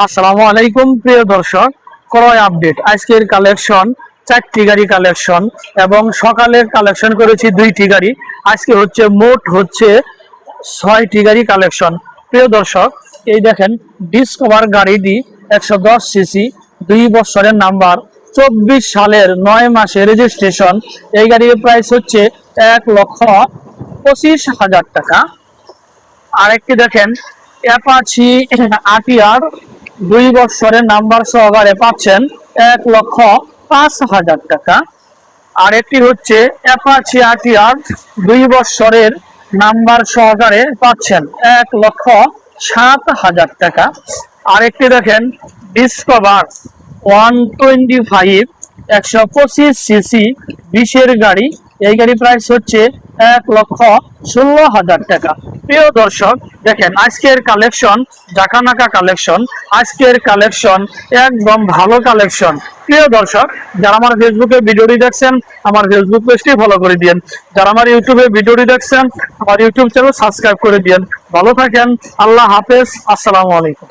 আসসালামু আলাইকুম প্রিয় দর্শক, ক্রয় আপডেট। আজকের কালেকশন 4টি গাড়ি কালেকশন এবং সকালের কালেকশন করেছি 2টি গাড়ি। আজকে মোট 6টি গাড়ি কালেকশন। প্রিয় দর্শক, এই দেখেন ডিসকভার গাড়িটি 110 সিসি, 2 বছরের নাম্বার, 24 সালের 9 মাসের রেজিস্ট্রেশন। এই গাড়ির প্রাইস 1,25,000 টাকা। আরেকটি দেখেন অ্যাপাচি আটিয়ার, 2 বছরের নাম্বার সহকারে পাচ্ছেন 1,05,000 টাকা। আরেকটি অ্যাপাচি আটিয়ার, 2 বছরের নাম্বার সহকারে পাচ্ছেন 1,07,000 টাকা। আরেকটি দেখেন ডিসকভার 125, 125 সিসি, 20-এর গাড়ি। এই গাড়ি প্রাইস 1,16,000 টাকা। প্রিয় দর্শক, দেখেন আজকের কালেকশন জাকানাকা কালেকশন। আজকের কালেকশন একদম ভালো কালেকশন। প্রিয় দর্শক, যারা আমার ফেসবুকে ভিডিওটি দেখছেন আমার ফেসবুক পেজটি ফলো করে দিন। যারা আমার ইউটিউবে ভিডিওটি দেখছেন আমার ইউটিউব চ্যানেল সাবস্ক্রাইব করে দিন। ভালো থাকেন, আল্লাহ হাফেজ, আসসালামু আলাইকুম।